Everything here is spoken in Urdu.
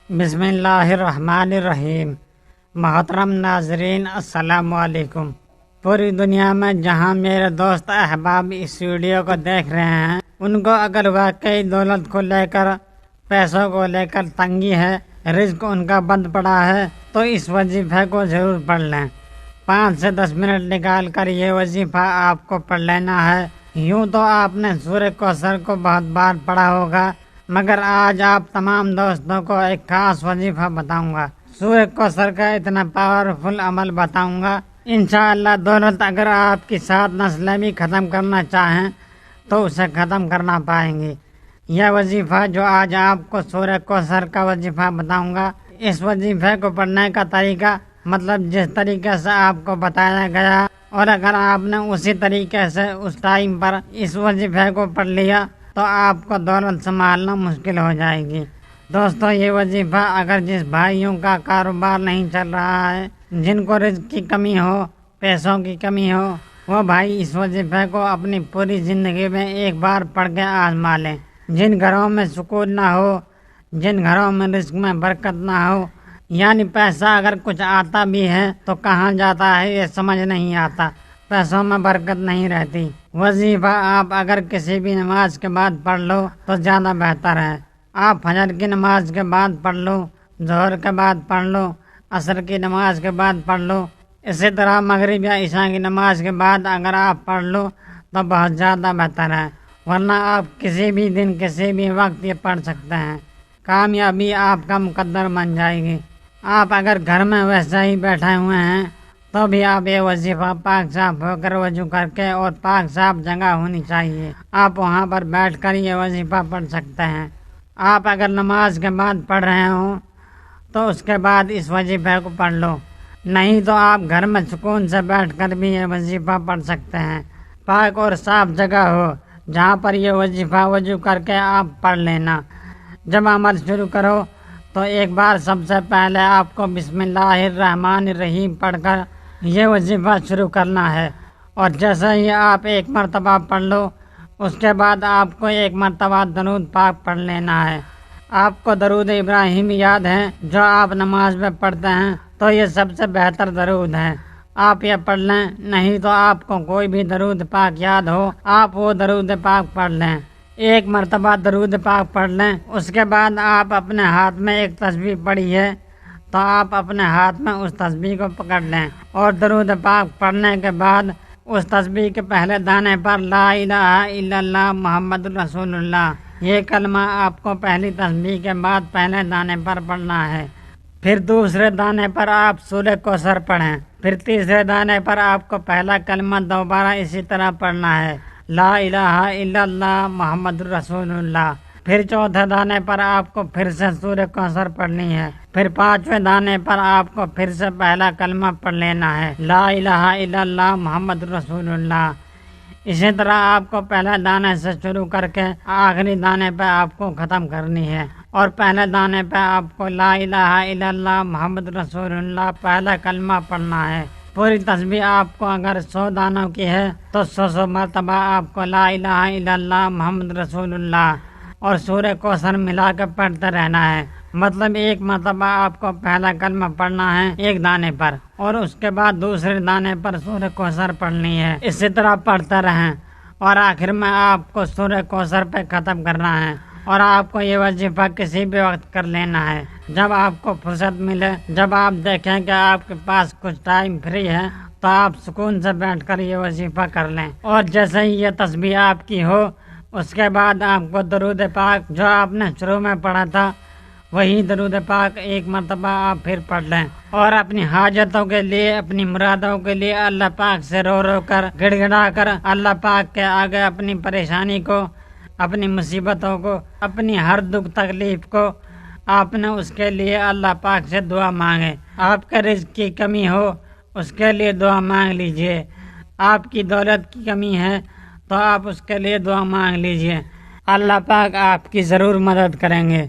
بسم اللہ الرحمن الرحیم۔ محترم ناظرین السلام علیکم۔ پوری دنیا میں جہاں میرے دوست احباب اس ویڈیو کو دیکھ رہے ہیں، ان کو اگر واقعی دولت کو لے کر، پیسوں کو لے کر تنگی ہے، رزق ان کا بند پڑا ہے، تو اس وظیفے کو ضرور پڑھ لیں۔ 5 سے 10 منٹ نکال کر یہ وظیفہ آپ کو پڑھ لینا ہے۔ یوں تو آپ نے سورہ کوثر کو بہت بار پڑھا ہوگا، مگر آج آپ تمام دوستوں کو ایک خاص وظیفہ بتاؤں گا۔ سورہ کوثر کا اتنا پاورفل عمل بتاؤں گا، انشاءاللہ دولت اگر آپ کی 7 نسلیں بھی ختم کرنا چاہیں تو اسے ختم کرنا پائیں گی۔ یہ وظیفہ جو آج آپ کو سورہ کوثر کا وظیفہ بتاؤں گا، اس وظیفے کو پڑھنے کا طریقہ، مطلب جس طریقے سے آپ کو بتایا گیا، اور اگر آپ نے اسی طریقے سے اس ٹائم پر اس وظیفے کو پڑھ لیا تو آپ کو دولت سنبھالنا مشکل ہو جائے گی۔ دوستو، یہ وظیفہ اگر جس بھائیوں کا کاروبار نہیں چل رہا ہے، جن کو رزق کی کمی ہو، پیسوں کی کمی ہو، وہ بھائی اس وظیفے کو اپنی پوری زندگی میں ایک بار پڑھ کے آزما لیں۔ جن گھروں میں سکون نہ ہو، جن گھروں میں رزق میں برکت نہ ہو، یعنی پیسہ اگر کچھ آتا بھی ہے تو کہاں جاتا ہے یہ سمجھ نہیں آتا، پیسوں میں برکت نہیں رہتی۔ وظیفہ آپ اگر کسی بھی نماز کے بعد پڑھ لو تو زیادہ بہتر ہے۔ آپ فجر کی نماز کے بعد پڑھ لو، ظہر کے بعد پڑھ لو، عصر کی نماز کے بعد پڑھ لو، اسی طرح مغرب یا عشاء کی نماز کے بعد اگر آپ پڑھ لو تو بہت زیادہ بہتر ہے، ورنہ آپ کسی بھی دن کسی بھی وقت یہ پڑھ سکتے ہیں۔ کامیابی آپ کا مقدر بن جائے گی۔ آپ اگر گھر میں ویسے ہی بیٹھے ہوئے ہیں تو بھی آپ یہ وظیفہ پاک صاف ہو کر وضو کر کے، اور پاک صاف جگہ ہونی چاہیے، آپ وہاں پر بیٹھ کر یہ وظیفہ پڑھ سکتے ہیں۔ آپ اگر نماز کے بعد پڑھ رہے ہوں تو اس کے بعد اس وظیفے کو پڑھ لو، نہیں تو آپ گھر میں سکون سے بیٹھ کر بھی یہ وظیفہ پڑھ سکتے ہیں۔ پاک اور صاف جگہ ہو جہاں پر یہ وظیفہ وضو کر کے آپ پڑھ لینا۔ جب عمل شروع کرو تو ایک بار سب سے پہلے آپ کو بسم اللہ الرحمن الرحیم پڑھ کر یہ وظیفہ شروع کرنا ہے، اور جیسے ہی آپ ایک مرتبہ پڑھ لو اس کے بعد آپ کو ایک مرتبہ درود پاک پڑھ لینا ہے۔ آپ کو درود ابراہیم یاد ہے جو آپ نماز میں پڑھتے ہیں، تو یہ سب سے بہتر درود ہے، آپ یہ پڑھ لیں۔ نہیں تو آپ کو کوئی بھی درود پاک یاد ہو، آپ وہ درود پاک پڑھ لیں۔ ایک مرتبہ درود پاک پڑھ لیں، اس کے بعد آپ اپنے ہاتھ میں ایک تسبیح پڑھی ہے تو آپ اپنے ہاتھ میں اس تسبیح کو پکڑ لیں، اور درود پاک پڑھنے کے بعد اس تسبیح کے پہلے دانے پر لا الہ الا اللہ محمد رسول اللہ، یہ کلمہ آپ کو پہلی تسبیح کے بعد پہلے دانے پر پڑھنا ہے۔ پھر دوسرے دانے پر آپ سورہ کوثر پڑھیں، پھر تیسرے دانے پر آپ کو پہلا کلمہ دوبارہ اسی طرح پڑھنا ہے، لا الہ الا اللہ محمد رسول اللہ۔ پھر چوتھے دانے پر آپ کو پھر سے سورہ کوثر پڑھنی ہے، پھر 5ویں دانے پر آپ کو پھر سے پہلا کلمہ پڑھ لینا ہے، لا الہ الا اللہ محمد رسول اللہ۔ اسی طرح آپ کو پہلے دانے سے شروع کر کے آخری دانے پہ آپ کو ختم کرنی ہے، اور پہلے دانے پہ آپ کو لا الہ الا اللہ محمد رسول اللہ پہلا کلمہ پڑھنا ہے۔ پوری تسبیح آپ کو اگر 100 دانوں کی ہے تو 100 مرتبہ آپ کو لا الہ الا اللہ محمد رسول اللہ اور سورہ کوثر ملا کے پڑھتے رہنا ہے۔ مطلب ایک مرتبہ آپ کو پہلا کلمہ پڑھنا ہے ایک دانے پر، اور اس کے بعد دوسرے دانے پر سورہ کوثر پڑھنی ہے، اسی طرح پڑھتے رہیں، اور آخر میں آپ کو سورہ کوثر پہ ختم کرنا ہے۔ اور آپ کو یہ وظیفہ کسی بھی وقت کر لینا ہے، جب آپ کو فرصت ملے، جب آپ دیکھیں کہ آپ کے پاس کچھ ٹائم فری ہے تو آپ سکون سے بیٹھ کر یہ وظیفہ کر لیں۔ اور جیسے ہی یہ تسبیح آپ کی ہو، اس کے بعد آپ کو درود پاک جو آپ نے شروع میں پڑھا تھا وہی درود پاک ایک مرتبہ آپ پھر پڑھ لیں، اور اپنی حاجتوں کے لیے، اپنی مرادوں کے لیے اللہ پاک سے رو رو کر، گڑ گڑا کر اللہ پاک کے آگے اپنی پریشانی کو، اپنی مصیبتوں کو، اپنی ہر دکھ تکلیف کو آپ نے اس کے لیے اللہ پاک سے دعا مانگے۔ آپ کے رزق کی کمی ہو اس کے لیے دعا مانگ لیجئے، آپ کی دولت کی کمی ہے تو آپ اس کے لیے دعا مانگ لیجئے، اللہ پاک آپ کی ضرور مدد کریں گے۔